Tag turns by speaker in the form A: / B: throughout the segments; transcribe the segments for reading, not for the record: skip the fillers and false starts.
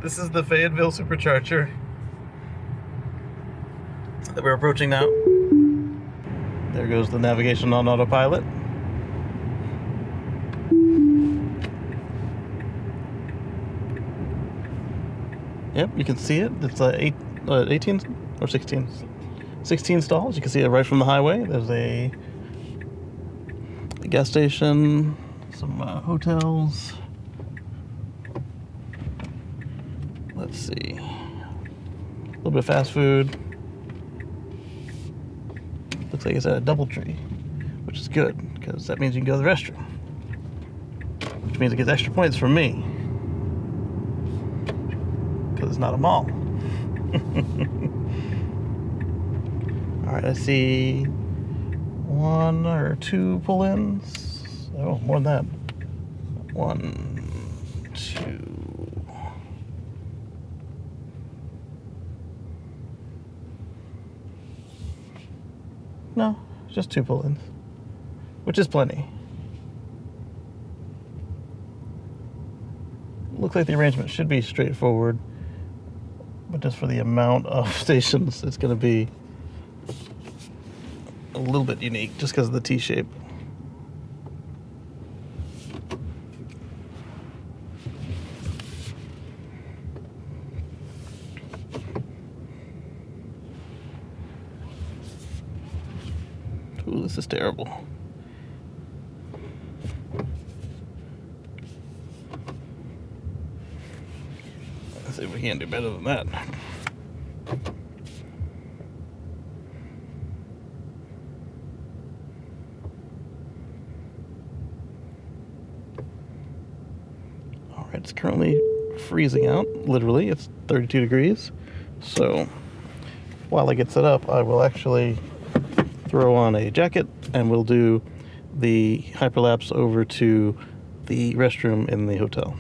A: This is the Fayetteville Supercharger that we're approaching now. There goes the navigation on autopilot. Yep, you can see it. It's 18 or 16? 16 stalls. You can see it right from the highway. There's a gas station, some hotels. Let's see. A little bit of fast food. Looks like it's at a DoubleTree, which is good because that means you can go to the restroom, which means it gets extra points from me because it's not a mall. All right, I see 1 or 2 pull-ins. Oh, more than that. 1, 2. No, just 2 pull-ins, which is plenty. Looks like the arrangement should be straightforward, but just for the amount of stations, it's going to be a little bit unique just because of the T-shape. Ooh, this is terrible. Let's see if we can do better than that. All right, it's currently freezing out, literally. It's 32 degrees. So while I get set up, I will actually throw on a jacket and we'll do the hyperlapse over to the restroom in the hotel.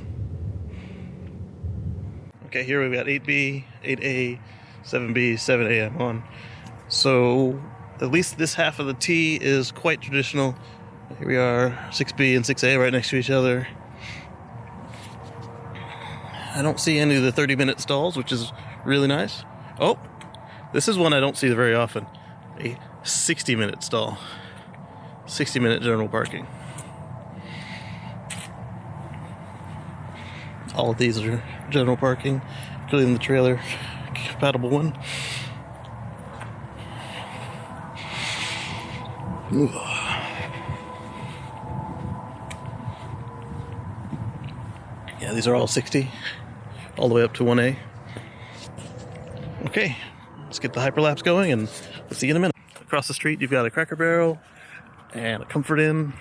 A: Okay, here we've got 8B, 8A, 7B, 7AM on. So at least this half of the T is quite traditional. Here we are, 6B and 6A right next to each other. I don't see any of the 30-minute stalls, which is really nice. Oh, this is one I don't see very often. A 60-minute stall. 60-minute general parking. All of these are general parking, including the trailer compatible one. Ooh. Yeah, these are all 60, all the way up to 1A. Okay, let's get the hyperlapse going and we'll see you in a minute. Across the street, you've got a Cracker Barrel and a Comfort Inn.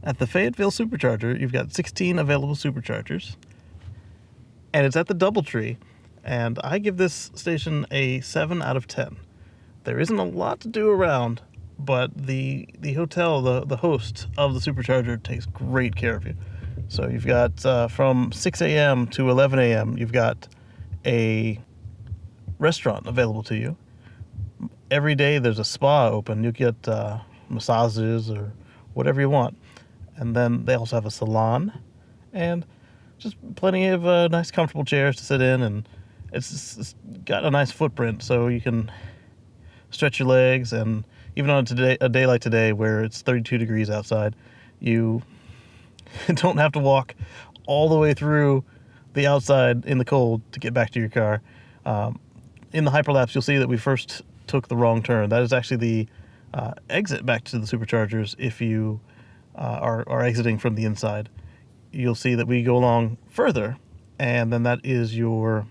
A: At the Fayetteville Supercharger, you've got 16 available Superchargers, and it's at the DoubleTree, and I give this station a 7 out of 10. There isn't a lot to do around, but the hotel, the host of the Supercharger, takes great care of you. So you've got from 6 a.m. to 11 a.m., you've got a restaurant available to you. Every day there's a spa open. You get massages or whatever you want. And then they also have a salon and just plenty of nice comfortable chairs to sit in, and it's got a nice footprint so you can stretch your legs. And even on a day like today where it's 32 degrees outside, you don't have to walk all the way through the outside in the cold to get back to your car. In the hyperlapse, you'll see that we first took the wrong turn. That is actually the exit back to the Superchargers. If you are exiting from the inside, you'll see that we go along further, and then that is your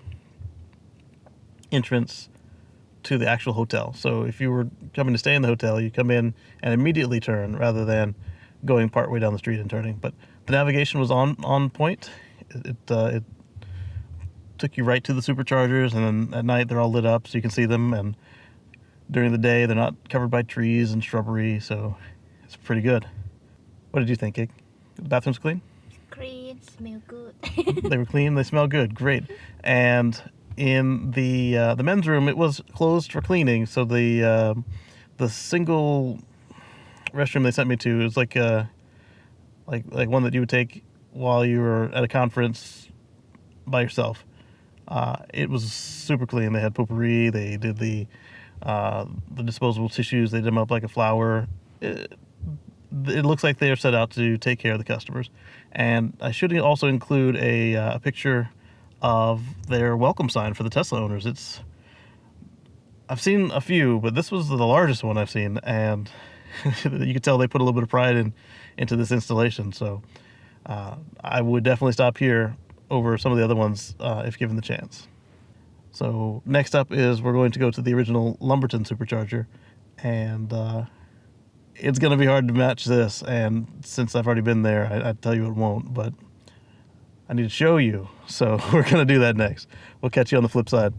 A: entrance to the actual hotel. So if you were coming to stay in the hotel, you come in and immediately turn rather than going partway down the street and turning. But the navigation was on point. It took you right to the Superchargers, and then at night they're all lit up so you can see them, and during the day. They're not covered by trees and shrubbery, so it's pretty good. What did you think, Kate? The bathroom's clean?
B: Clean, smell good.
A: They were clean. They smell good. Great. And in the men's room, it was closed for cleaning. So the single restroom they sent me to is like one that you would take while you were at a conference by yourself. It was super clean. They had potpourri. They did the disposable tissues. They did them up like a flower. It looks like they are set out to take care of the customers. And I should also include a picture of their welcome sign for the Tesla owners. I've seen a few, but this was the largest one I've seen, and you could tell they put a little bit of pride into this installation. So I would definitely stop here over some of the other ones if given the chance. So next up is we're going to go to the original Lumberton Supercharger, and it's going to be hard to match this, and since I've already been there, I tell you it won't, but I need to show you, so we're going to do that next. We'll catch you on the flip side.